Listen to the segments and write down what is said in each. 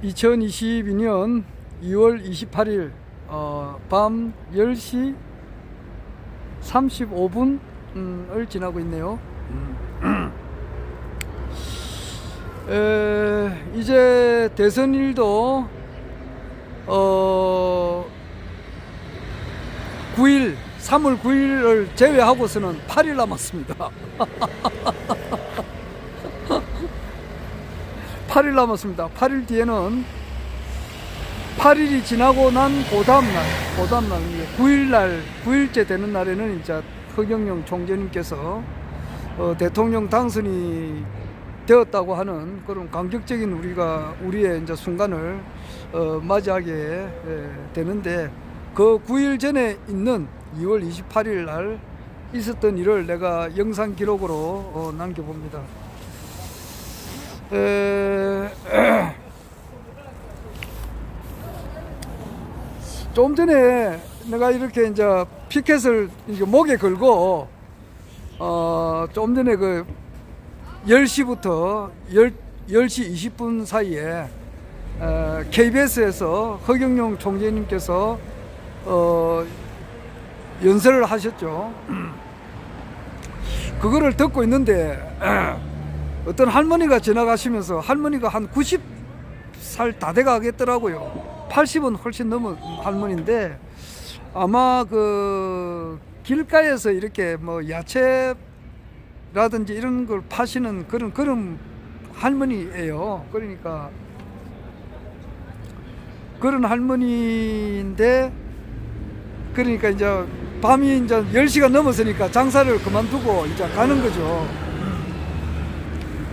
2022년 2월 28일 밤 10시 35분을 지나고 있네요. 이제 대선일도 3월 9일을 제외하고서는 8일 남았습니다. 8일 남았습니다. 8일 뒤에는 8일이 지나고 난 그 다음날 9일째 되는 날에는 이제 허경영 총재님께서 대통령 당선이 되었다고 하는 그런 감격적인 우리의 이제 순간을 맞이하게 되는데, 그 9일 전에 있는 2월 28일 날 있었던 일을 내가 영상 기록으로 남겨봅니다. 좀 전에 내가 이렇게 이제 피켓을 목에 걸고 좀 전에 그 10시부터 10시 20분 사이에 KBS에서 허경영 총재님께서 연설을 하셨죠. 그거를 듣고 있는데 어떤 할머니가 지나가시면서, 할머니가 한 90살 다 돼가겠더라고요. 80은 훨씬 넘은 할머니인데, 아마 그 길가에서 이렇게 뭐 야채라든지 이런 걸 파시는 그런 할머니예요. 그러니까 그런 할머니인데, 그러니까 이제 밤이 이제 10시가 넘었으니까 장사를 그만두고 이제 가는 거죠.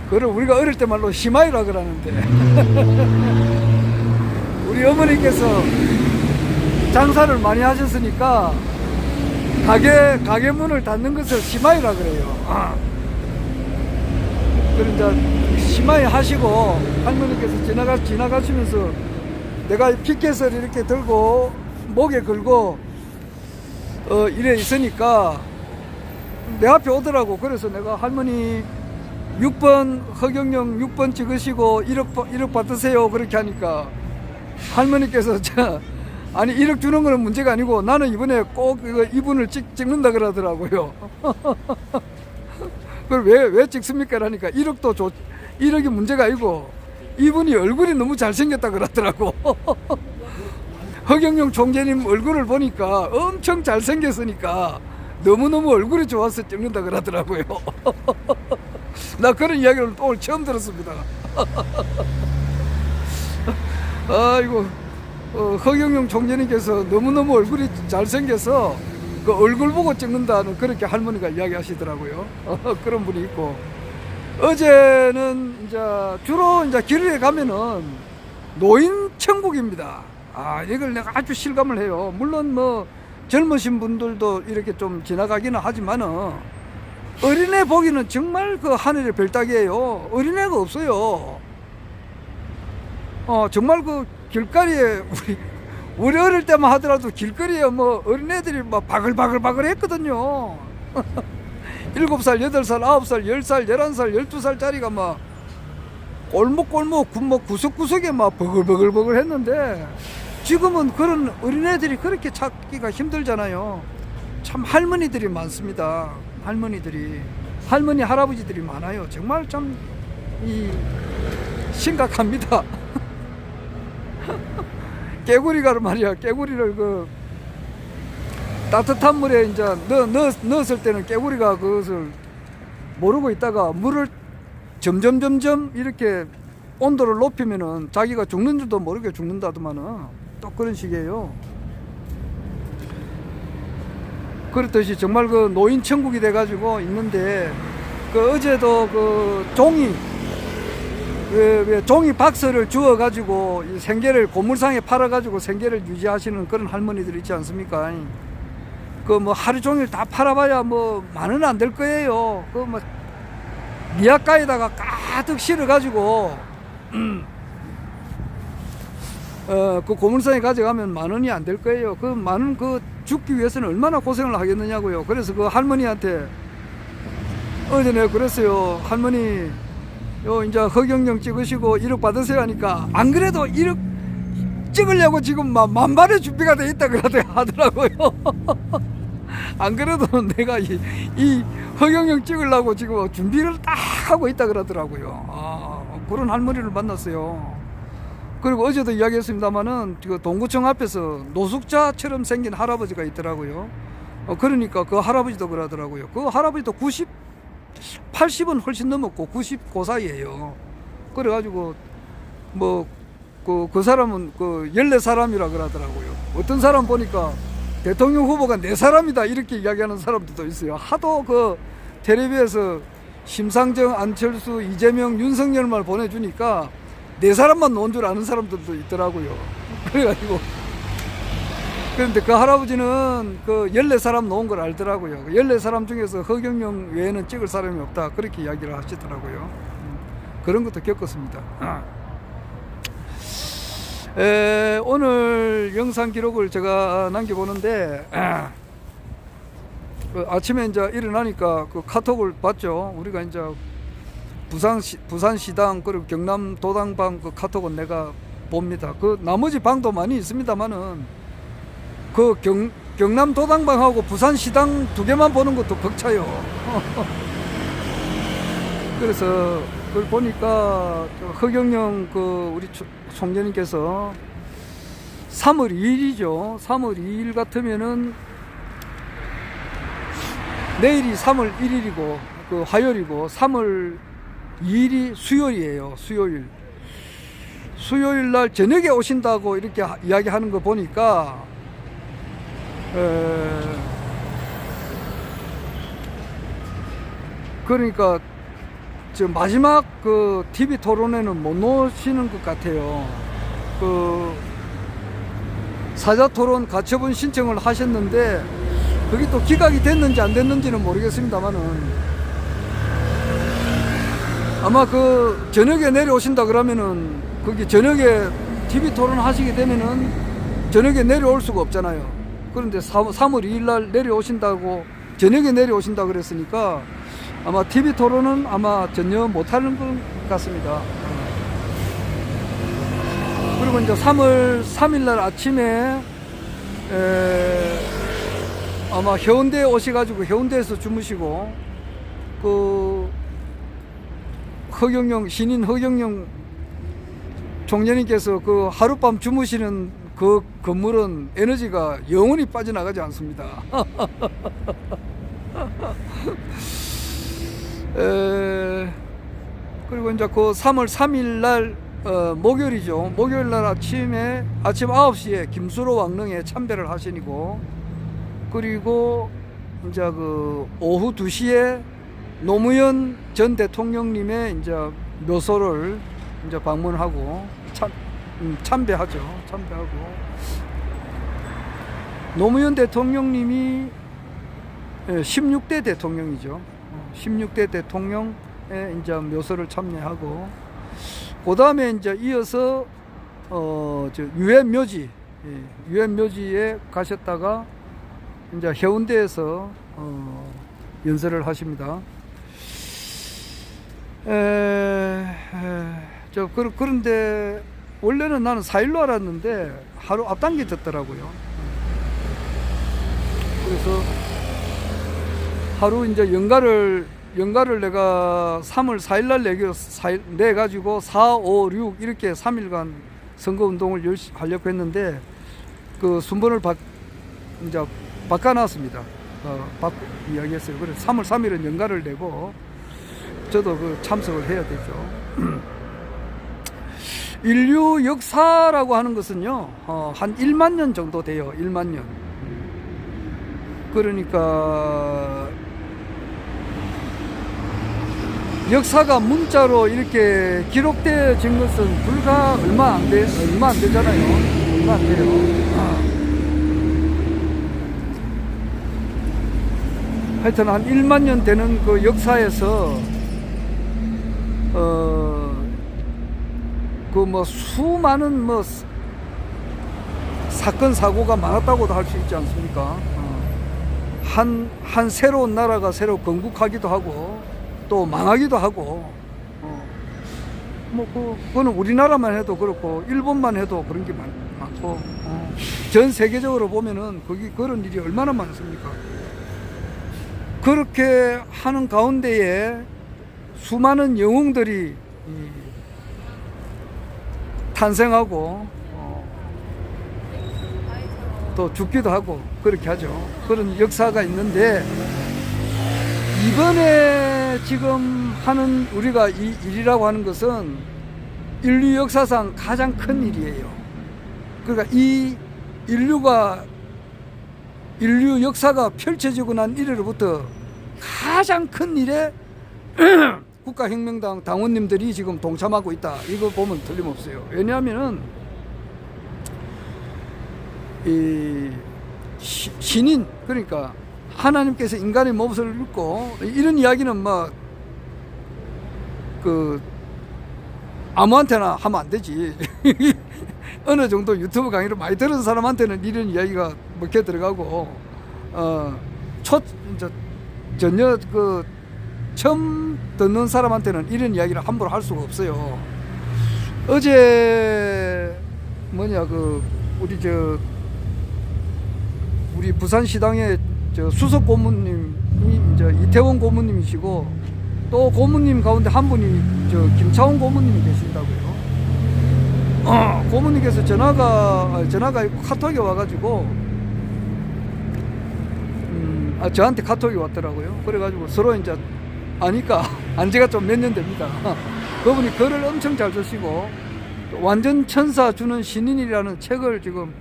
그걸 우리가 어릴 때 말로 시마이라 그러는데 우리 어머니께서 장사를 많이 하셨으니까 가게 문을 닫는 것을 시마이라 그래요. 그런 이제 시마이 하시고 할머니께서 지나가시면서 내가 피켓을 이렇게 들고 목에 걸고 이래 있으니까 내 앞에 오더라고. 그래서 내가 할머니 6번 허경영 6번 찍으시고 1억 받으세요 그렇게 하니까 할머니께서 아니 1억 주는 거는 문제가 아니고 나는 이번에 꼭 이분을 찍는다 그러더라고요. 그걸 왜 찍습니까? 라니까 1억이 문제가 아니고 이분이 얼굴이 너무 잘생겼다 그러더라고. 허경영 총재님 얼굴을 보니까 엄청 잘생겼으니까 너무너무 얼굴이 좋아서 찍는다 그러더라고요. 나 그런 이야기를 오늘 처음 들었습니다. 아이고, 허경영 총재님께서 너무너무 얼굴이 잘생겨서 그 얼굴 보고 찍는다는 그렇게 할머니가 이야기하시더라고요. 그런 분이 있고, 어제는 이제 주로 이제 길에 가면은 노인 천국입니다. 이걸 내가 아주 실감을 해요. 물론 뭐 젊으신 분들도 이렇게 좀 지나가기는 하지만은 어린애 보기는 정말 그 하늘의 별따기예요. 어린애가 없어요. 정말 그 길거리에 우리 어릴 때만 하더라도 길거리에 뭐 어린애들이 막 바글바글 했거든요. 7살, 8살, 9살, 10살, 11살, 12살짜리가 막 골목 구석구석에 막 버글버글 했는데, 지금은 그런 어린애들이 그렇게 찾기가 힘들잖아요. 참 할머니들이 많습니다. 할머니 할아버지들이 많아요. 정말 참 심각합니다. 깨구리가 말이야, 깨구리를 그 따뜻한 물에 이제 넣었을 때는 깨구리가 그것을 모르고 있다가 물을 점점 이렇게 온도를 높이면은 자기가 죽는 줄도 모르게 죽는다더만은 또 그런 식이에요. 그렇듯이 정말 그 노인 천국이 돼가지고 있는데, 그 어제도 그 종이 박스를 주워가지고 이 생계를 고물상에 팔아가지고 생계를 유지하시는 그런 할머니들 있지 않습니까? 그 뭐 하루 종일 다 팔아봐야 뭐 만원 안 될 거예요. 그 뭐 미약가에다가 가득 실어가지고 그 고물상에 가져가면 만원이 안 될 거예요. 그 만원 그 죽기 위해서는 얼마나 고생을 하겠느냐고요. 그래서 그 할머니한테 어제 내가 그랬어요. 할머니 요 이제 허경영 찍으시고 1억 받으세요 하니까 안 그래도 1억 찍으려고 지금 막 만발의 준비가 돼 있다 하더라고요. 안 그래도 내가 이 허경영 찍으려고 지금 준비를 딱 하고 있다 그러더라고요. 그런 할머니를 만났어요. 그리고 어제도 이야기했습니다마는 그 동구청 앞에서 노숙자처럼 생긴 할아버지가 있더라고요. 그러니까 그 할아버지도 그러더라고요. 그 할아버지도 80은 훨씬 넘었고 90 그 사이에요. 그래가지고 뭐 그 사람은 그 14사람이라 그러더라고요. 어떤 사람 보니까 대통령 후보가 4사람이다 이렇게 이야기하는 사람들도 있어요. 하도 그 텔레비에서 심상정, 안철수, 이재명, 윤석열만 보내주니까 4사람만 놓은 줄 아는 사람들도 있더라고요. 그래가지고 그런데 그 할아버지는 그 14사람 놓은 걸 알더라고요. 14사람 중에서 허경영 외에는 찍을 사람이 없다 그렇게 이야기를 하시더라고요. 그런 것도 겪었습니다. 오늘 영상 기록을 제가 남겨보는데 그 아침에 이제 일어나니까 그 카톡을 봤죠. 우리가 이제 부산시당 그리고 경남도당방 그 카톡은 내가 봅니다. 그 나머지 방도 많이 있습니다만은 그 경남도당방하고 부산시당 2개만 보는 것도 벅차요. 그래서 그걸 보니까 허경영 그 우리 총재님께서 3월 2일이죠. 3월 2일 같으면은 내일이 3월 1일이고 그 화요일이고 3월 2일이 수요일이에요. 수요일 날 저녁에 오신다고 이렇게 이야기하는 거 보니까 그러니까 저 마지막 그 TV 토론에는 못 놓으시는 것 같아요. 그 사자 토론 가처분 신청을 하셨는데 그게 또 기각이 됐는지 안 됐는지는 모르겠습니다만은 아마 그 저녁에 내려오신다 그러면은 거기 저녁에 TV 토론 하시게 되면은 저녁에 내려올 수가 없잖아요. 그런데 3월 2일 날 내려오신다고 저녁에 내려오신다 그랬으니까 아마 TV 토론은 아마 전혀 못하는 것 같습니다. 그리고 이제 3월 3일 날 아침에 아마 해운대에 오셔가지고 해운대에서 주무시고 그 신인 허경영 총재님께서 그 하룻밤 주무시는 그 건물은 에너지가 영원히 빠져나가지 않습니다. 그리고 이제 그 3월 3일 날 목요일이죠. 목요일 날 아침 9시에 김수로 왕릉에 참배를 하시고 그리고 이제 그 오후 2시에 노무현 전 대통령님의 이제 묘소를 이제 방문하고 참배하죠. 참배하고 노무현 대통령님이 16대 대통령이죠. 16대 대통령의 이제 묘소를 참여하고 그 다음에 이제 이어서 유엔묘지에 가셨다가 이제 해운대에서 연설을 하십니다. 그런데 원래는 나는 4일로 알았는데 하루 앞당겨졌더라고요. 그래서 하루 이제 연가를 내가 3월 4일 날 내가지고 4, 5, 6 이렇게 3일간 선거운동을 열심히 하려고 했는데 그 순번을 이제 바꿔놨습니다. 이야기했어요. 그래서 3월 3일은 연가를 내고 저도 그 참석을 해야 되죠. 인류 역사라고 하는 것은요, 한 1만 년 정도 돼요. 1만 년. 그러니까 역사가 문자로 이렇게 기록되어진 것은 불과 얼마 안 되잖아요. 얼마 안 돼요. 하여튼 한 1만 년 되는 그 역사에서 그 뭐 수많은 뭐 사건 사고가 많았다고도 할 수 있지 않습니까? 한 새로운 나라가 새로 건국하기도 하고 또 망하기도 하고 뭐 그거는 우리나라만 해도 그렇고 일본만 해도 그런 게 많고 전 세계적으로 보면은 거기 그런 일이 얼마나 많습니까? 그렇게 하는 가운데에 수많은 영웅들이 탄생하고 또 죽기도 하고 그렇게 하죠. 그런 역사가 있는데 이번에 지금 하는 우리가 이 일이라고 하는 것은 인류 역사상 가장 큰 일이에요. 그러니까 이 인류 역사가 펼쳐지고 난 이래로부터 가장 큰 일에 국가혁명당 당원님들이 지금 동참하고 있다. 이거 보면 틀림없어요. 왜냐하면은 이 신인, 그러니까 하나님께서 인간의 몹을 읽고 이런 이야기는 뭐 그 아무한테나 하면 안 되지. 어느 정도 유튜브 강의를 많이 들은 사람한테는 이런 이야기가 먹혀 들어가고 이제 전혀 그 처음 듣는 사람한테는 이런 이야기를 함부로 할 수가 없어요. 어제 우리 부산시당의 수석 고문님이 이제 이태원 고문님이시고 또 고문님 가운데 한 분이 김차원 고문님이 계신다고요. 고문님께서 전화가 카톡이 와가지고 저한테 카톡이 왔더라고요. 그래가지고 서로 이제 아니까 안지가 좀 몇 년 됩니다. 그분이 글을 엄청 잘 쓰시고 완전 천사 주는 신인이라는 책을 지금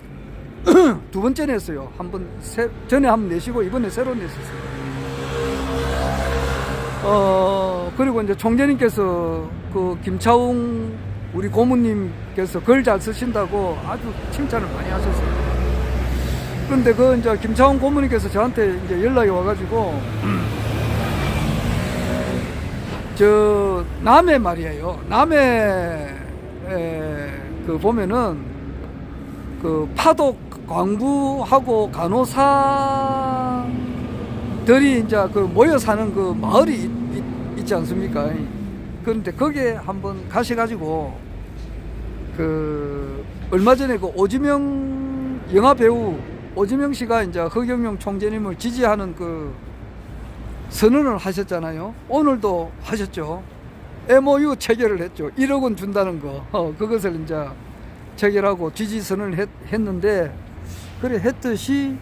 두 번째 냈어요. 전에 한 번 내시고 이번에 새로 냈었어요. 그리고 이제 총재님께서 그 김차웅 우리 고문님께서 글 잘 쓰신다고 아주 칭찬을 많이 하셨어요. 그런데 이제 김차웅 고문님께서 저한테 이제 연락이 와가지고 남해 말이에요. 남해 보면은 그 파독 광부하고 간호사들이 이제 모여 사는 그 마을이 있지 않습니까? 그런데 거기에 한번 가셔가지고 얼마 전에 오지명 영화 배우 오지명 씨가 이제 허경영 총재님을 지지하는 선언을 하셨잖아요. 오늘도 하셨죠. MOU 체결을 했죠. 1억 원 준다는 거. 그것을 이제 체결하고 지지 선언을 했는데, 그래 했듯이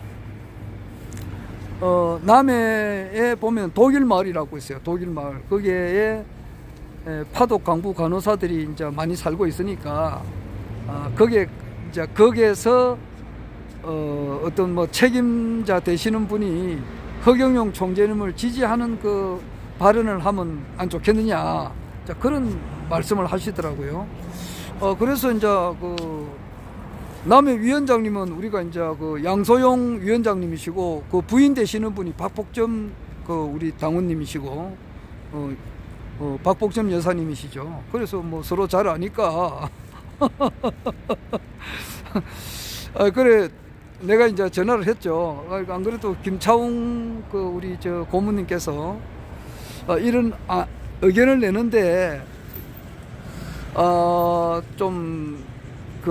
남해에 보면 독일 마을이라고 있어요. 독일 마을. 거기에 파독 강부 간호사들이 이제 많이 살고 있으니까 거기에서 어떤 책임자 되시는 분이 허경영 총재님을 지지하는 발언을 하면 안 좋겠느냐, 그런 말씀을 하시더라고요. 그래서 이제 남해 위원장님은 우리가 이제 양소영 위원장님이시고 부인 되시는 분이 박복점 우리 당원님이시고 박복점 여사님이시죠. 그래서 서로 잘 아니까 그래 내가 이제 전화를 했죠. 안 그래도 김차웅 우리 고문님께서 이런 의견을 내는데 좀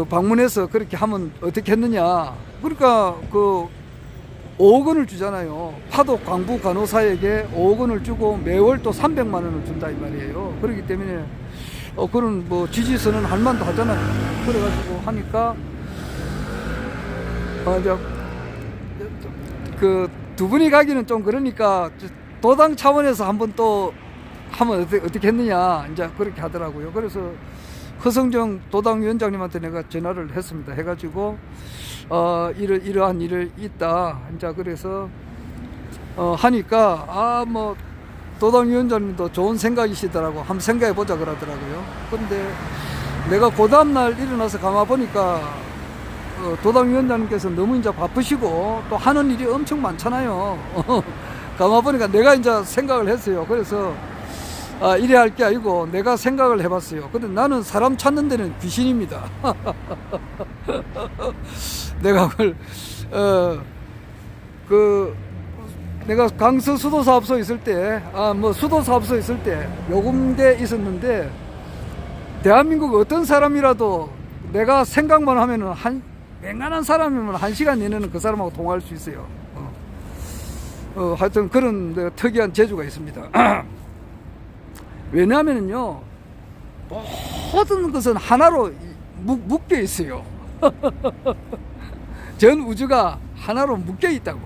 방문해서 그렇게 하면 어떻게 했느냐. 그러니까 5억 원을 주잖아요. 파독 광부 간호사에게 5억 원을 주고 매월 또 300만 원을 준다 이 말이에요. 그렇기 때문에 그런 지지선언 할 만도 하잖아요. 그래가지고 하니까 두 분이 가기는 좀 그러니까 도당 차원에서 한번 또 하면 어떻게 했느냐 이제 그렇게 하더라고요. 그래서 허성정 도당위원장님한테 내가 전화를 했습니다. 해가지고 이러한 일이 있다. 이제 그래서 하니까 도당위원장님도 좋은 생각이시더라고. 한번 생각해 보자 그러더라고요. 그런데 내가 그 다음날 일어나서 가만 보니까 도당위원장님께서 너무 이제 바쁘시고 또 하는 일이 엄청 많잖아요. 가만 보니까 내가 이제 생각을 했어요. 그래서 이래 할 게 아니고 내가 생각을 해봤어요. 근데 나는 사람 찾는 데는 귀신입니다. 내가 내가 강서 수도사업소 있을 때, 수도사업소 있을 때 요금대 있었는데 대한민국 어떤 사람이라도 내가 생각만 하면은 맹간한 사람이면 1시간 내내는 그 사람하고 통화할 수 있어요. 하여튼 그런 특이한 재주가 있습니다. 왜냐하면요, 모든 것은 하나로 묶여 있어요. 전 우주가 하나로 묶여 있다고.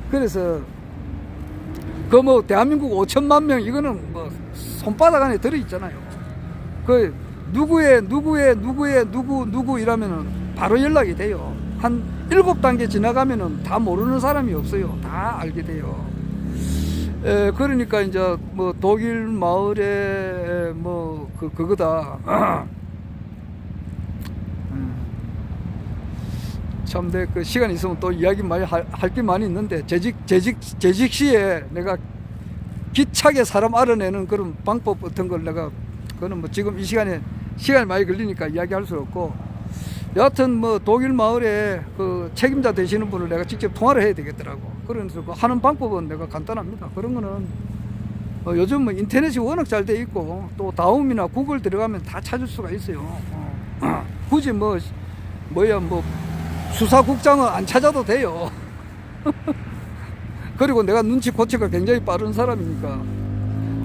그래서 그 뭐 대한민국 5천만 명 이거는 뭐 손바닥 안에 들어 있잖아요. 그 누구 이라면은 바로 연락이 돼요. 한 7단계 지나가면은 다 모르는 사람이 없어요. 다 알게 돼요. 그러니까 이제 뭐 독일 마을에 뭐 그거다. 참, 내 그 시간 있으면 또 이야기 많이 할 게 많이 있는데, 재직 시에 내가 기차게 사람 알아내는 그런 방법 같은 걸 내가, 그거는 뭐 지금 이 시간이 많이 걸리니까 이야기할 수 없고, 여하튼 뭐 독일 마을에 그 책임자 되시는 분을 내가 직접 통화를 해야 되겠더라고. 그래서 그 하는 방법은 내가 간단합니다. 그런 거는 요즘 뭐 인터넷이 워낙 잘 돼 있고, 또 다음이나 구글 들어가면 다 찾을 수가 있어요. 굳이 뭐 수사국장은 안 찾아도 돼요. 그리고 내가 눈치코치가 굉장히 빠른 사람이니까.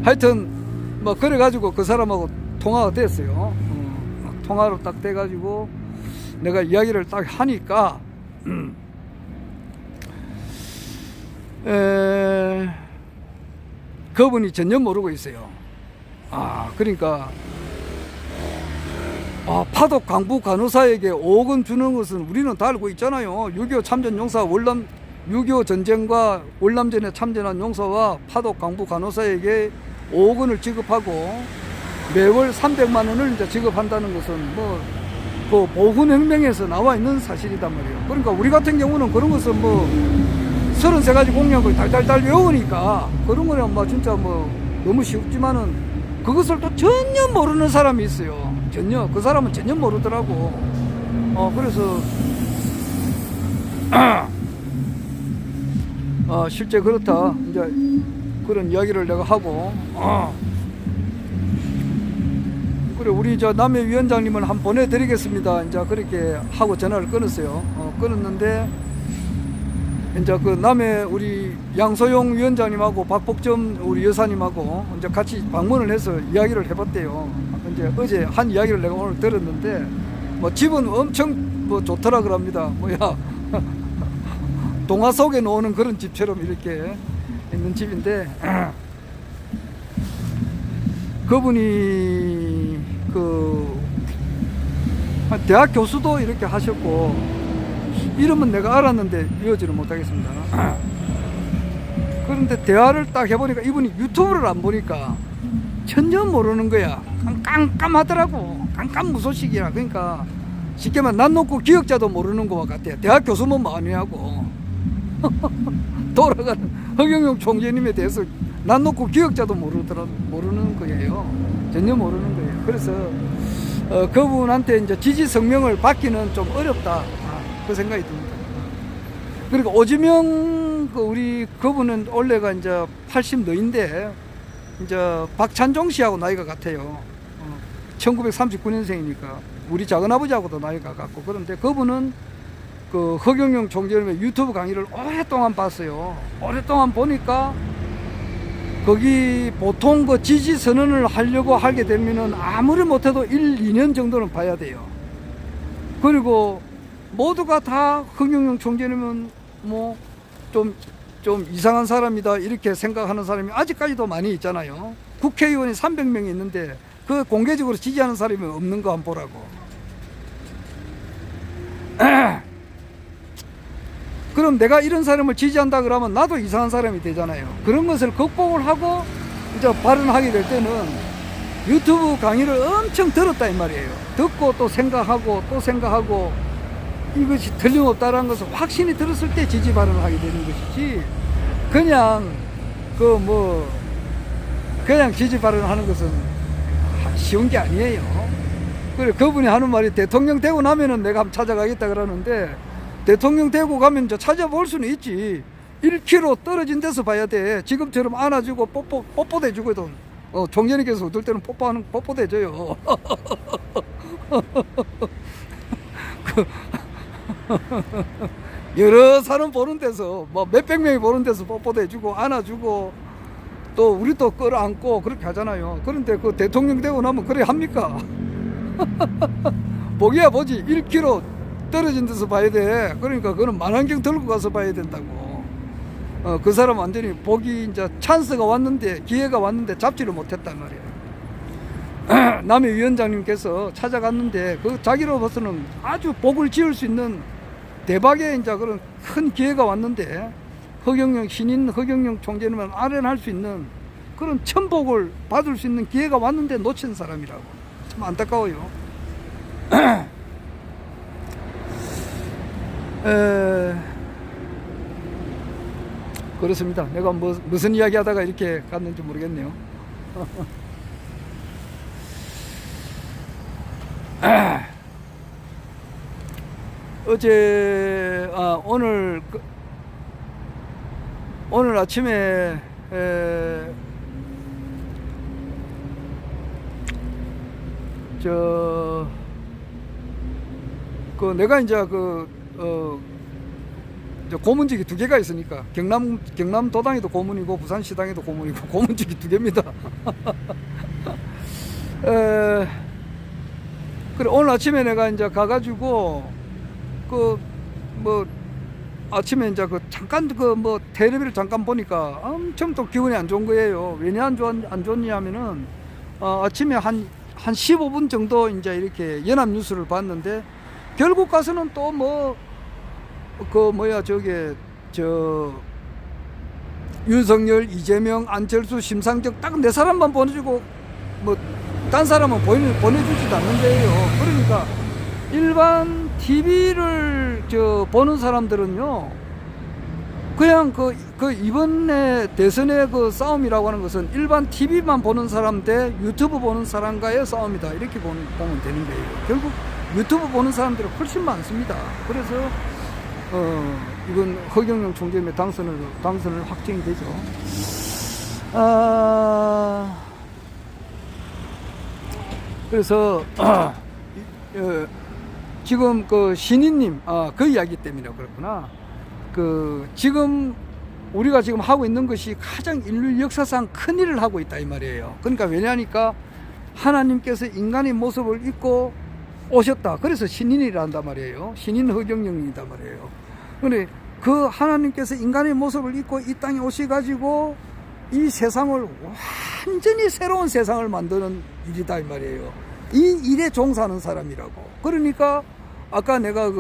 하여튼 뭐 그래가지고 그 사람하고 통화가 됐어요. 통화로 딱 돼가지고 내가 이야기를 딱 하니까 그분이 전혀 모르고 있어요. 그러니까 파독 강부 간호사에게 5억 원 주는 것은 우리는 다 알고 있잖아요. 6.25 참전 용사 6.25 전쟁과 월남전에 참전한 용사와 파독 강부 간호사에게 5억 원을 지급하고 매월 300만 원을 이제 지급한다는 것은 뭐 그 보훈혁명에서 나와 있는 사실이단 말이에요. 그러니까 우리 같은 경우는 그런 것은 뭐 33가지 공약을 달달달 외우니까 그런 거는 뭐 진짜 뭐 너무 쉽지만은 그것을 또 전혀 모르는 사람이 있어요. 전혀. 그 사람은 전혀 모르더라고. 그래서 실제 그렇다. 이제 그런 이야기를 내가 하고 그래, 우리 저 남해위원장님을 한번 보내드리겠습니다. 이제 그렇게 하고 전화를 끊었어요. 끊었는데 이제 그 남해 우리 양소용 위원장님하고 박복점 우리 여사님하고 이제 같이 방문을 해서 이야기를 해봤대요. 이제 어제 한 이야기를 내가 오늘 들었는데 뭐 집은 엄청 뭐 좋더라 그럽니다. 뭐야 동화 속에 나오는 그런 집처럼 이렇게 있는 집인데 그분이 그 대학 교수도 이렇게 하셨고 이름은 내가 알았는데 이어지를 못하겠습니다. 그런데 대화를 딱 해보니까 이분이 유튜브를 안 보니까 전혀 모르는 거야. 깜깜하더라고. 깜깜무소식이라. 그러니까 쉽게 말하면 난 놓고 기억자도 모르는 것 같아요. 대학 교수면 많이 하고 돌아가는 허경영 총재님에 대해서 난 놓고 기억자도 모르는 거예요. 전혀 모르는 거예요. 그래서 그분한테 이제 지지 성명을 받기는 좀 어렵다. 그 생각이 듭니다. 그리고 오지명 우리 그분은 원래가 이제 80너인데 이제 박찬종 씨하고 나이가 같아요. 1939년생이니까 우리 작은아버지하고도 나이가 같고. 그런데 그분은 그 허경영 총재님의 유튜브 강의를 오랫동안 봤어요. 오랫동안 보니까 거기 보통 그 지지 선언을 하려고 하게 되면은 아무리 못해도 1, 2년 정도는 봐야 돼요. 그리고 모두가 다 허경영 총재님은 뭐 좀 이상한 사람이다 이렇게 생각하는 사람이 아직까지도 많이 있잖아요. 국회의원이 300명이 있는데 그 공개적으로 지지하는 사람이 없는 거 한번 보라고. 그럼 내가 이런 사람을 지지한다 그러면 나도 이상한 사람이 되잖아요. 그런 것을 극복을 하고 이제 발언하게 될 때는 유튜브 강의를 엄청 들었다 이 말이에요. 듣고 또 생각하고 또 생각하고 이것이 틀림없다라는 것을 확신이 들었을 때 지지 발언을 하게 되는 것이지, 그냥 그냥 지지 발언을 하는 것은 쉬운 게 아니에요. 그래, 그분이 하는 말이 대통령 되고 나면은 내가 한번 찾아가겠다 그러는데, 대통령 되고 가면 이제 찾아볼 수는 있지. 1km 떨어진 데서 봐야 돼. 지금처럼 안아주고 뽀뽀도 해주거든. 총재님께서 어떨 때는 뽀뽀도 해줘요. 여러 사람 보는 데서, 뭐 몇백 명이 보는 데서 뽀뽀도 해주고, 안아주고, 또 우리 또 끌어안고 그렇게 하잖아요. 그런데 그 대통령 되고 나면 그래 합니까? 보기야 보지. 1km 떨어진 데서 봐야 돼. 그러니까 그거는 만안경 들고 가서 봐야 된다고. 그 사람 완전히 복이 이제 찬스가 왔는데, 기회가 왔는데 잡지를 못했단 말이에요. 남의 위원장님께서 찾아갔는데 그 자기로서는 아주 복을 지을 수 있는 대박의 이제 그런 큰 기회가 왔는데, 신인 허경영 총재님은 아련할 수 있는 그런 천복을 받을 수 있는 기회가 왔는데 놓친 사람이라고. 참 안타까워요. 그렇습니다. 내가 무슨 이야기 하다가 이렇게 갔는지 모르겠네요. 어제, 오늘 아침에, 내가 이제 고문직이 2개가 있으니까, 경남도당에도 고문이고, 부산시당에도 고문이고, 고문직이 2개입니다. 그래, 오늘 아침에 내가 이제 가가지고, 아침에 이제 잠깐 텔레비를 잠깐 보니까 엄청 또 기분이 안 좋은 거예요. 왜냐 안 좋냐면은, 아침에 한 15분 정도 이제 이렇게 연합뉴스를 봤는데, 결국 가서는 또 윤석열, 이재명, 안철수, 심상정 딱 4사람만 보내주고, 딴 사람은 보내주지도 않는 거예요. 그러니까, 일반 TV를 보는 사람들은요, 그냥 이번에 대선의 싸움이라고 하는 것은 일반 TV만 보는 사람 대 유튜브 보는 사람과의 싸움이다. 이렇게 보면 되는 거예요. 결국 유튜브 보는 사람들이 훨씬 많습니다. 그래서, 이건 허경영 총재님의 당선을 확정이 되죠. 그래서, 지금 신인님, 그 이야기 때문에 그렇구나. 지금 우리가 지금 하고 있는 것이 가장 인류 역사상 큰 일을 하고 있다 이 말이에요. 그러니까 왜냐니까 하나님께서 인간의 모습을 입고 오셨다. 그래서 신인이라 한단 말이에요. 신인 허경영이다 말이에요. 근데 그 하나님께서 인간의 모습을 입고 이 땅에 오셔가지고 이 세상을 완전히 새로운 세상을 만드는 일이다 이 말이에요. 이 일에 종사하는 사람이라고. 그러니까 아까 내가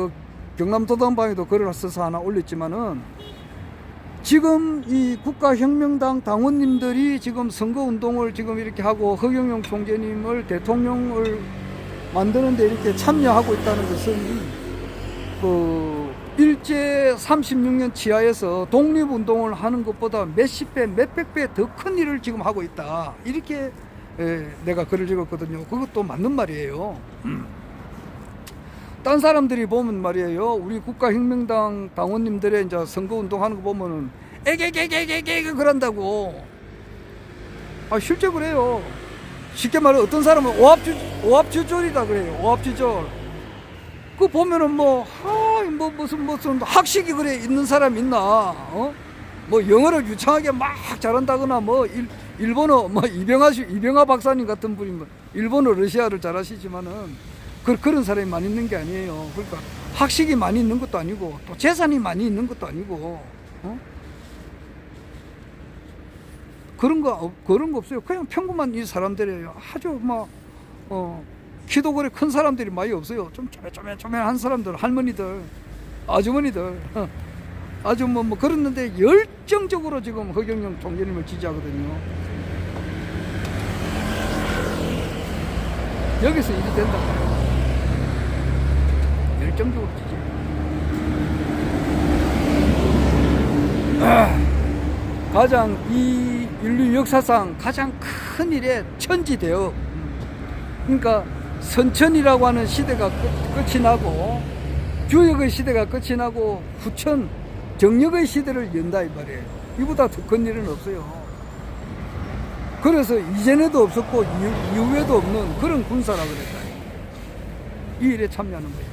경남도당방에도 글을 써서 하나 올렸지만은, 지금 이 국가혁명당 당원님들이 지금 선거운동을 지금 이렇게 하고 허경영 총재님을 대통령을 만드는데 이렇게 참여하고 있다는 것은 일제 36년 치하에서 독립운동을 하는 것보다 몇십 배, 몇백 배 더 큰 일을 지금 하고 있다. 이렇게 내가 글을 읽었거든요. 그것도 맞는 말이에요. 딴 사람들이 보면 말이에요, 우리 국가혁명당 당원님들의 이제 선거운동 하는 거 보면은 에게게게게게 그런다고. 실제 그래요. 쉽게 말해 어떤 사람은 오합주졸이다 그래요. 오합주졸. 그 보면은 무슨 학식이 그래 있는 사람 있나? 영어를 유창하게 막 잘한다거나 일본어 이병하 박사님 같은 분이 일본어 러시아를 잘하시지만은 그런 사람이 많이 있는 게 아니에요. 그러니까 학식이 많이 있는 것도 아니고 또 재산이 많이 있는 것도 아니고 그런 거 없어요. 그냥 평범한 이 사람들이에요. 아주 키도 그래 큰 사람들이 많이 없어요. 좀 쪼매쪼매한 사람들, 할머니들, 아주머니들 아주 그랬는데 열정적으로 지금 허경영 총재님을 지지하거든요. 여기서 일이 된다. 열정적으로 지지. 가장 이 인류 역사상 가장 큰 일에 천지대업. 그러니까 선천이라고 하는 시대가 끝이 나고 주역의 시대가 끝이 나고 후천 정력의 시대를 연다 이 말이에요. 이보다 더 큰 일은 없어요. 그래서 이전에도 없었고 이후에도 없는 그런 군사라 그랬다. 이 일에 참여하는 거예요.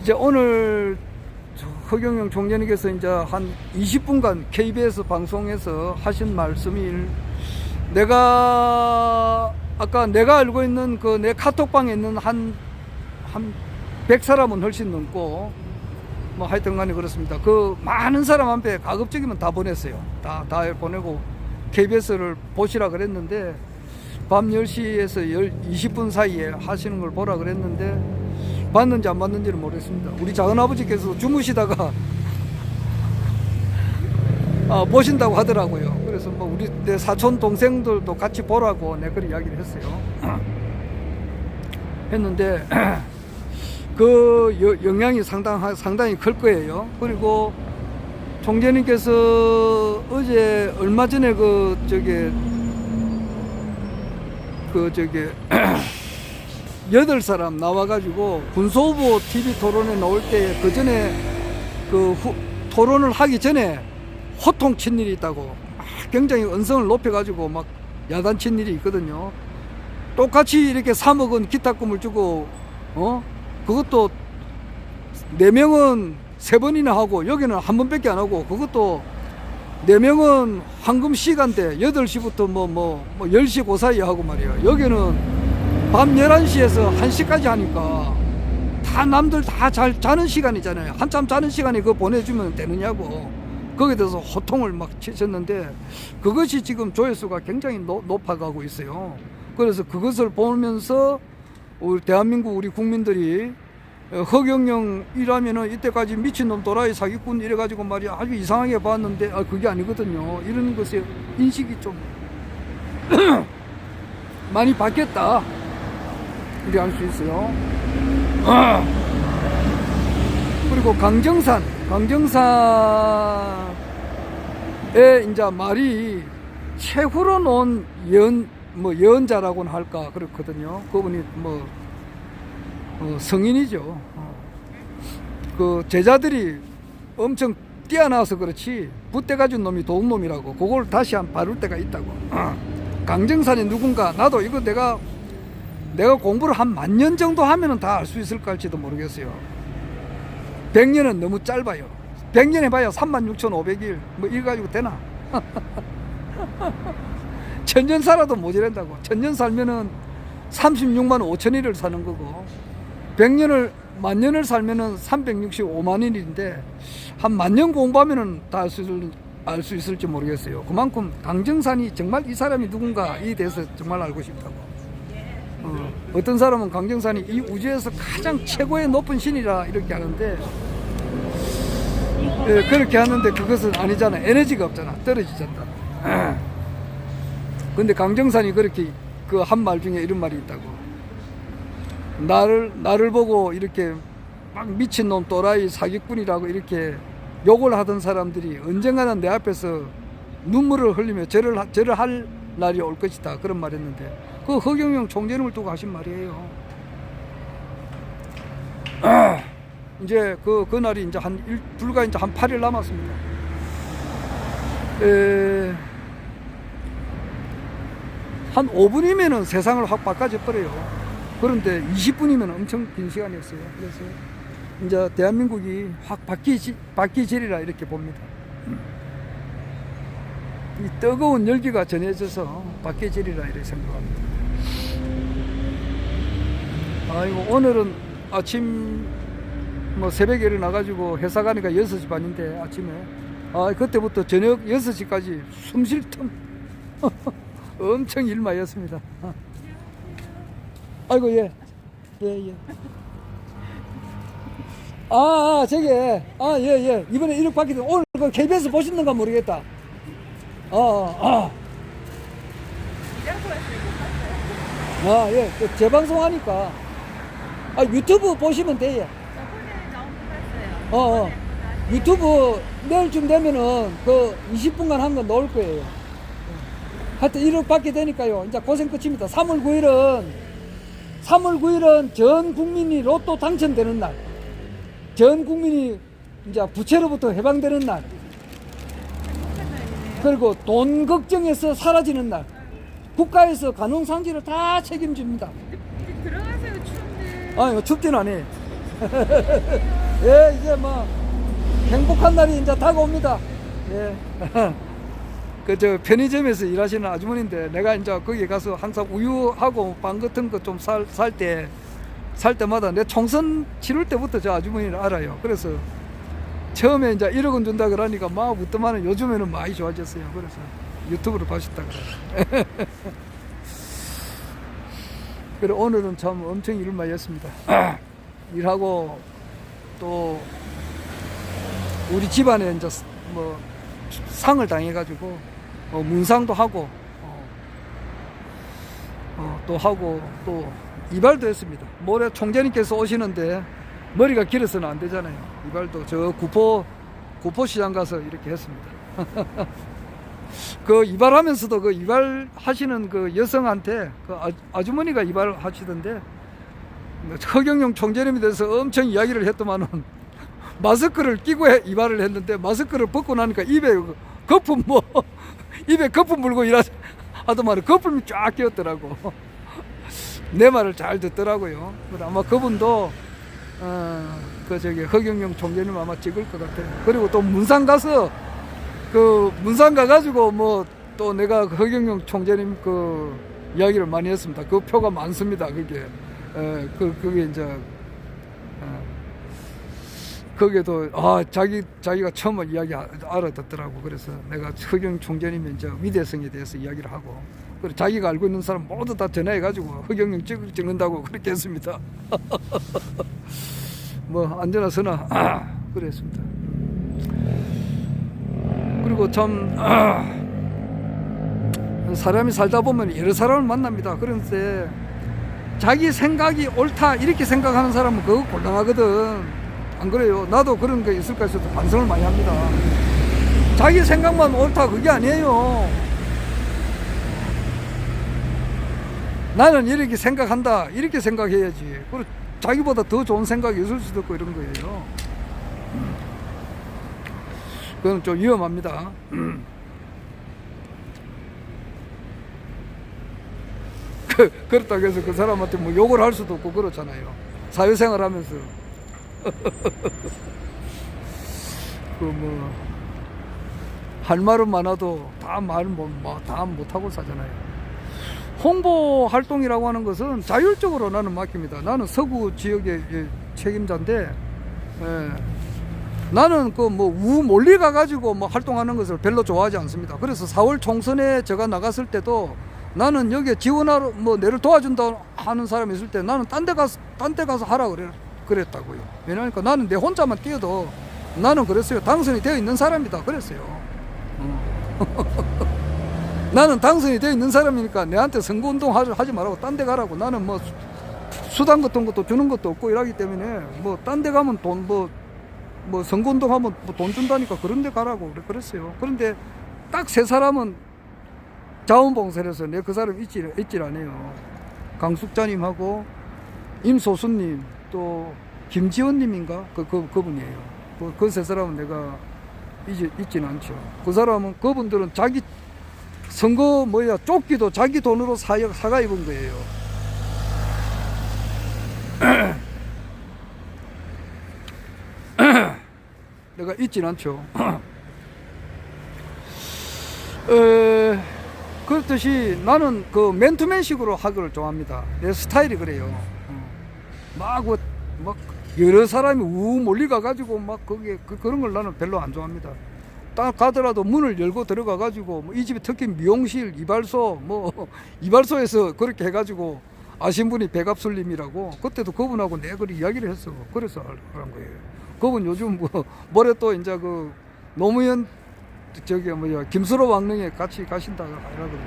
이제 오늘 허경영 총재님께서 이제 한 20분간 KBS 방송에서 하신 말씀이, 아까 내가 알고 있는 그 내 카톡방에 있는 한 100사람은 훨씬 넘고, 뭐 하여튼 간에 그렇습니다. 그 많은 사람 앞에 가급적이면 다 보냈어요. 다 보내고 KBS를 보시라 그랬는데, 밤 10시에서 20분 사이에 하시는 걸 보라 그랬는데, 봤는지 안 봤는지는 모르겠습니다. 우리 작은아버지께서 주무시다가 보신다고 하더라고요. 그래서 뭐 우리 내 사촌 동생들도 같이 보라고 내 그런 이야기를 했어요. 했는데 그 영향이 상당히 클 거예요. 그리고 총재님께서 어제 얼마 전에 그 저기 8사람 나와가지고 군소후보 TV 토론에 나올 때, 그 전에 토론을 하기 전에 호통 친 일이 있다고 굉장히 언성을 높여가지고 막 야단친 일이 있거든요. 똑같이 이렇게 3억 원 기탁금을 주고, 그것도 4명은 3번이나 하고 여기는 한 번밖에 안 하고, 그것도 4명은 황금 시간대 8시부터 뭐 10시 그 사이에 하고 말이야. 여기는 밤 11시에서 1시까지 하니까 다 남들 다 잘 자는 시간이잖아요. 한참 자는 시간에 그거 보내주면 되느냐고. 거기에 대해서 호통을 막 치셨는데, 그것이 지금 조회수가 굉장히 높아가고 있어요. 그래서 그것을 보면서 우리 대한민국 우리 국민들이 허경영이라면은 이때까지 미친놈 도라이 사기꾼 이래가지고 말이야 아주 이상하게 봤는데, 그게 아니거든요. 이런 것에 인식이 좀 많이 바뀌었다, 우리 알 수 있어요. 그리고 강정산에 이제 말이 최후로 놓은 예언자라고는 할까 그렇거든요. 그분이 성인이죠. 그 제자들이 엄청 뛰어나서 그렇지 붓대 가진 놈이 도둑놈이라고 그걸 다시 한 바를 때가 있다고. 강정산이 누군가, 나도 이거 내가 공부를 한 10,000년 정도 하면은 다 알 수 있을까 할지도 모르겠어요. 100년은 너무 짧아요. 100년 해봐야 36,500일 뭐 이거 가지고 되나? 1000년 살아도 모자란다고. 1000년 살면은 36만 5천일을 사는 거고, 1000년을 살면은 365만 일인데 한 10,000년 공부하면은 다 알 수 있을지 모르겠어요. 그만큼 강정산이 정말 이 사람이 누군가 에 대해서 정말 알고 싶다고. 어떤 사람은 강정산이 이 우주에서 가장 최고의 높은 신이라 이렇게 하는데, 그렇게 하는데 그것은 아니잖아. 에너지가 없잖아. 떨어지잖아. 근데 강정산이 그렇게 그 한 말 중에 이런 말이 있다고. 나를 보고 이렇게 막 미친놈 또라이 사기꾼이라고 이렇게 욕을 하던 사람들이 언젠가는 내 앞에서 눈물을 흘리며 절을 할 날이 올 것이다, 그런 말 했는데, 그 허경영 총재님을 두고 하신 말이에요. 이제 그 날이 이제 불과 이제 한 8일 남았습니다. 한 5분이면은 세상을 확 바꿔져 버려요. 그런데 20분이면 엄청 긴 시간이었어요. 그래서 이제 대한민국이 확 바뀌지리라 이렇게 봅니다. 이 뜨거운 열기가 전해져서 바뀌지리라 이렇게 생각합니다. 아이고, 오늘은 아침 새벽에 일어나가지고 회사 가니까 6시 반인데 아침에 그때부터 저녁 6시까지 숨 쉴 틈 엄청 일마였습니다. 아이고, 예. 저게, 예. 이번에 1억 받기 전에 오늘 그 KBS 보셨는가 모르겠다. 예. 재방송 하니까. 유튜브 보시면 돼요. 유튜브 내일쯤 되면은 그 20분간 한 건 넣을 거예요. 하여튼 1억 받게 되니까요. 이제 고생 끝입니다. 3월 9일은 전 국민이 로또 당첨되는 날. 전 국민이 이제 부채로부터 해방되는 날. 그리고 돈 걱정에서 사라지는 날. 국가에서 가농산지를 다 책임집니다. 들어가세요. 추운데. 아, 이거 춥진 않아. 예, 이제 뭐 행복한 날이 이제 다가옵니다. 예. 그 저 편의점에서 일하시는 아주머니인데 내가 이제 거기 가서 항상 우유하고 빵 같은 거 좀 살 때마다 내 총선 치를 때부터 저 아주머니를 알아요. 그래서 처음에 이제 1억 원 준다 그러니까 막 웃더만은 요즘에는 많이 좋아졌어요. 그래서 유튜브를 보셨다 그래요. 그래 오늘은 참 엄청 일을 많이 했습니다. 일하고 또 우리 집안에 이제 뭐 상을 당해가지고 문상도 하고 또 하고 또 이발도 했습니다. 모레 총재님께서 오시는데 머리가 길어서는 안 되잖아요. 이발도 저 구포시장 가서 이렇게 했습니다. 그 이발하면서도 그 이발하시는 그 여성한테 그 아주머니가 이발하시던데 허경영 총재님에 대해서 엄청 이야기를 했더만은 마스크를 끼고 이발을 했는데 마스크를 벗고 나니까 입에 거품 입에 거품 물고 하더만은 거품이 쫙 끼었더라고. 내 말을 잘 듣더라고요. 아마 그분도 그 저기 허경영 총재님 아마 찍을 것 같아요. 그리고 또 문산 가서 그 문산 가가지고 뭐 또 내가 허경영 총재님 그 이야기를 많이 했습니다. 그 표가 많습니다. 그게 그게 이제 거기에도 자기가 처음 이야기 알아듣더라고. 그래서 내가 허경영 총재님의 이제 위대성에 대해서 이야기를 하고 그리고 자기가 알고 있는 사람 모두 다 전화해가지고 허경영 찍는다고 그렇게 했습니다. 뭐 안전하 서나 그랬습니다. 그리고 참 사람이 살다 보면 여러 사람을 만납니다. 그런데 자기 생각이 옳다 이렇게 생각하는 사람은 그거 곤란하거든. 안 그래요? 나도 그런 게 있을까 해서 반성을 많이 합니다. 자기 생각만 옳다 그게 아니에요. 나는 이렇게 생각한다 이렇게 생각해야지. 그리고 자기보다 더 좋은 생각이 있을 수도 있고 이런 거예요. 그건 좀 위험합니다. 그렇다고 해서 그 사람한테 뭐 욕을 할 수도 없고 그렇잖아요. 사회생활 하면서. 그 뭐 할 말은 많아도 다 못하고 사잖아요. 홍보 활동이라고 하는 것은 자율적으로 나는 맡깁니다. 나는 서구 지역의 책임자인데, 나는 그 뭐 멀리 가가지고 뭐 활동하는 것을 별로 좋아하지 않습니다. 그래서 4월 총선에 제가 나갔을 때도 나는 여기에 지원하러 뭐 내를 도와준다 하는 사람이 있을 때 나는 딴 데 가서 하라 그랬다고요. 왜냐하니까 나는 내 혼자만 뛰어도 나는 그랬어요. 당선이 되어 있는 사람이다 그랬어요. 나는 당선이 되어 있는 사람이니까 내한테 선거운동 하지 말라고 딴 데 가라고. 나는 뭐 수당 같은 것도 주는 것도 없고 이러기 때문에 뭐 딴 데 가면 돈 뭐 선거운동 하면 뭐 돈 준다니까 그런 데 가라고 그랬어요. 그런데 딱 세 사람은 자원봉사에서 내 그 사람 잊질 않아요. 강숙자님하고 임소수님 또 김지원님인가 그분이에요. 그 세 사람은 내가 잊지는 않죠. 그 사람은 그분들은 자기 선거 조끼도 자기 돈으로 사가 입은 거예요. 내가 잊진 않죠. 그렇듯이 나는 그 맨투맨식으로 하기를 좋아합니다. 내 스타일이 그래요. 막 여러 사람이 몰리 가가지고 막 거기에 그런 걸 나는 별로 안 좋아합니다. 딱 가더라도 문을 열고 들어가가지고 이 집에 특히 미용실, 이발소 이발소에서 그렇게 해가지고 아신 분이 백압술님이라고 그때도 그분하고 내가 그렇게 이야기를 했어. 그래서 하는 거예요. 그분 요즘 모레 또 이제 그 노무현 김수로 왕릉에 같이 가신다고 하더라고요.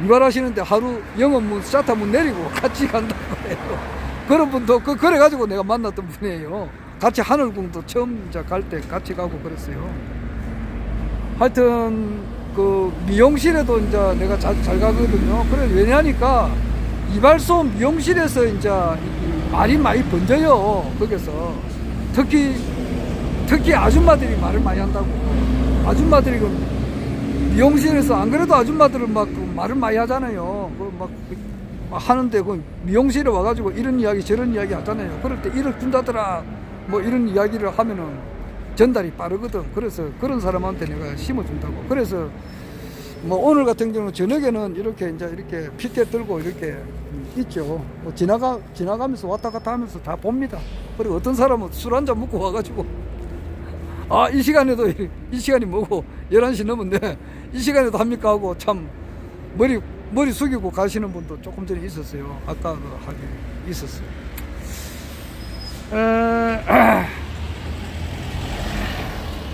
이발하시는데 하루 영업문 샤타문 내리고 같이 간다고 해요. 그런 분도 그래가지고 내가 만났던 분이에요. 같이 하늘궁도 처음 이제 갈 때 같이 가고 그랬어요. 하여튼 그 미용실에도 이제 내가 잘 가거든요. 그래 왜냐니까 이발소 미용실에서 이제 말이 많이 번져요. 거기서 특히 아줌마들이 말을 많이 한다고. 아줌마들이 미용실에서 안 그래도 아줌마들은 막그 말을 많이 하잖아요. 막 하는데 그 미용실에 와가지고 이런 이야기 저런 이야기 하잖아요. 그럴 때 1억 준다더라 뭐 이런 이야기를 하면은 전달이 빠르거든. 그래서 그런 사람한테 내가 심어준다고. 그래서 뭐 오늘 같은 경우는 저녁에는 이렇게 이제 이렇게 피켓 들고 이렇게 있죠. 뭐 지나가면서 왔다 갔다 하면서 다 봅니다. 그리고 어떤 사람은 술 한잔 먹고 와가지고 이 시간에도 이 시간이 뭐고 11시 넘었네 이 시간에도 합니까 하고 참 머리 숙이고 가시는 분도 조금 전에 있었어요. 아까 그 하게 있었어요.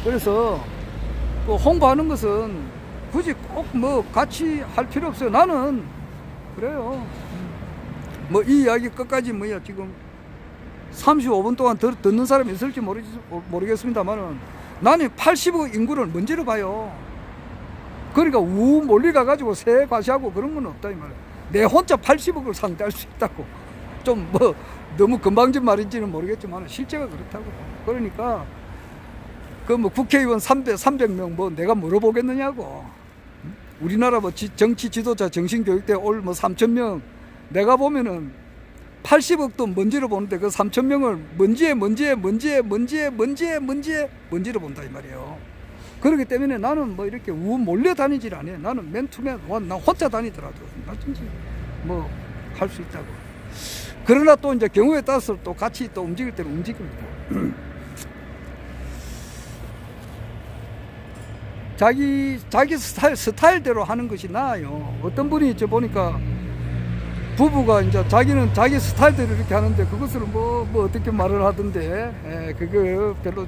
그래서 그 홍보하는 것은 굳이 꼭 뭐 같이 할 필요 없어요. 나는 그래요. 뭐 이 이야기 끝까지 뭐야 지금 35분 동안 듣는 사람이 있을지 모르겠습니다만은 나는 80억 인구를 먼지로 봐요. 그러니까 우 몰리가 가지고 새 과시하고 그런 건 없다 이 말이야. 내 혼자 80억을 상대할 수 있다고. 좀 뭐 너무 건방진 말인지는 모르겠지만 실제가 그렇다고. 그러니까 그 뭐 국회의원 300명 뭐 내가 물어보겠느냐고. 우리나라 뭐 정치 지도자 정신교육대 올 뭐 3,000명 내가 보면은 80억도 먼지로 보는데 그 3,000명을 먼지로 본다 이 말이에요. 그렇기 때문에 나는 뭐 이렇게 몰려 다니질 않아요. 나는 맨투맨 나 혼자 다니더라도 얼마든지 뭐 할 수 있다고. 그러나 또 이제 경우에 따라서 또 같이 또 움직일 때는 움직입니다. 자기 스타일대로 하는 것이 나아요. 어떤 분이 이제 보니까 부부가 이제 자기는 자기 스타일대로 이렇게 하는데 그것을 뭐 어떻게 말을 하던데 그거 별로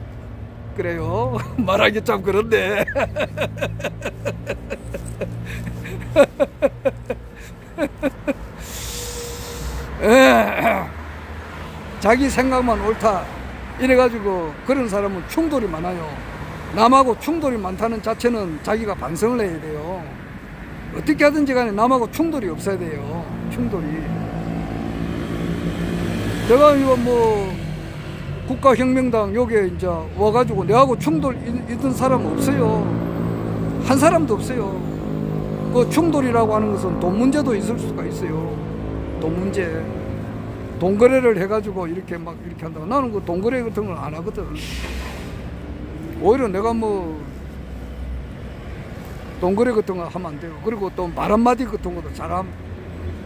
그래요. 말하기 참 그런데. 자기 생각만 옳다 이래가지고 그런 사람은 충돌이 많아요. 남하고 충돌이 많다는 자체는 자기가 반성을 해야 돼요. 어떻게 하든지 간에 남하고 충돌이 없어야 돼요. 충돌이. 내가 이거 뭐 국가혁명당 여기에 이제 와가지고 내하고 충돌 있던 사람 없어요. 한 사람도 없어요. 그 충돌이라고 하는 것은 돈 문제도 있을 수가 있어요. 돈 문제. 돈 거래를 해가지고 이렇게 한다고. 나는 그 돈 거래 같은 걸 안 하거든. 오히려 내가 뭐 돈 거래 같은 거 하면 안 돼요. 그리고 또 말 한마디 같은 것도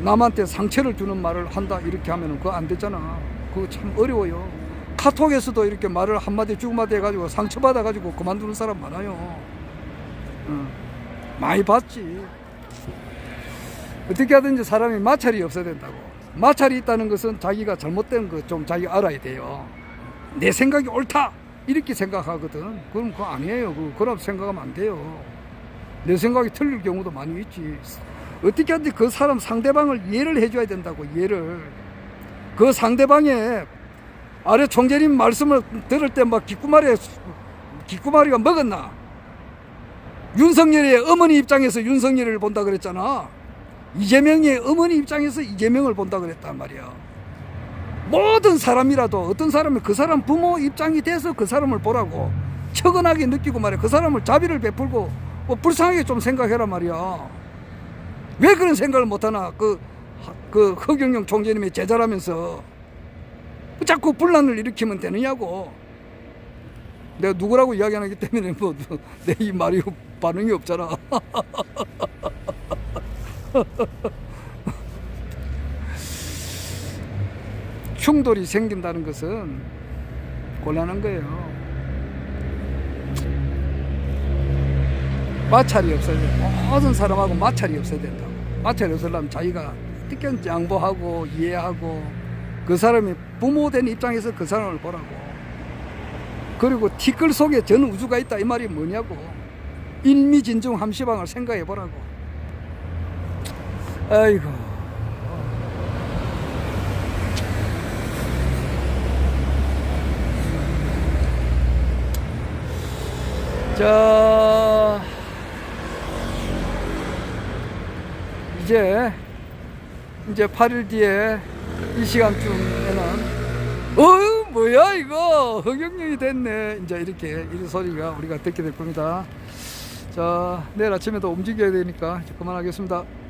남한테 상처를 주는 말을 한다 이렇게 하면은 그거 안 되잖아. 그거 참 어려워요. 카톡에서도 이렇게 말을 한마디 주고마디 해가지고 상처받아가지고 그만두는 사람 많아요. 많이 봤지. 어떻게 하든지 사람이 마찰이 없어야 된다고. 마찰이 있다는 것은 자기가 잘못된 거 좀 자기가 알아야 돼요. 내 생각이 옳다 이렇게 생각하거든. 그럼 그거 아니에요. 그럼 생각하면 안 돼요. 내 생각이 틀릴 경우도 많이 있지. 어떻게 하든지 그 사람 상대방을 이해를 해줘야 된다고. 이해를. 그 상대방의 아래 총재님 말씀을 들을 때 막 귓구마리가 먹었나? 윤석열의 어머니 입장에서 윤석열을 본다 그랬잖아. 이재명의 어머니 입장에서 이재명을 본다 그랬단 말이야. 모든 사람이라도 어떤 사람은 그 사람 부모 입장이 돼서 그 사람을 보라고 처근하게 느끼고 말이야. 그 사람을 자비를 베풀고 뭐 불쌍하게 좀 생각해라 말이야. 왜 그런 생각을 못하나? 그 허경영 총재님의 제자라면서 자꾸 분란을 일으키면 되느냐고. 내가 누구라고 이야기 안 하기 때문에 뭐 내 이 말이 반응이 없잖아. 충돌이 생긴다는 것은 곤란한 거예요. 마찰이 없어야 된다. 모든 사람하고 마찰이 없어야 된다고. 마찰이 없으려면 자기가 어떻게 양보하고 이해하고 그 사람이 부모된 입장에서 그 사람을 보라고. 그리고 티끌 속에 전 우주가 있다 이 말이 뭐냐고. 일미진중 함시방을 생각해 보라고. 아이고. 자, 이제 8일 뒤에 이 시간쯤에는 뭐야 이거 허경영이 됐네. 이제 이런 소리가 우리가 듣게 될 겁니다. 자, 내일 아침에도 움직여야 되니까 이제 그만하겠습니다.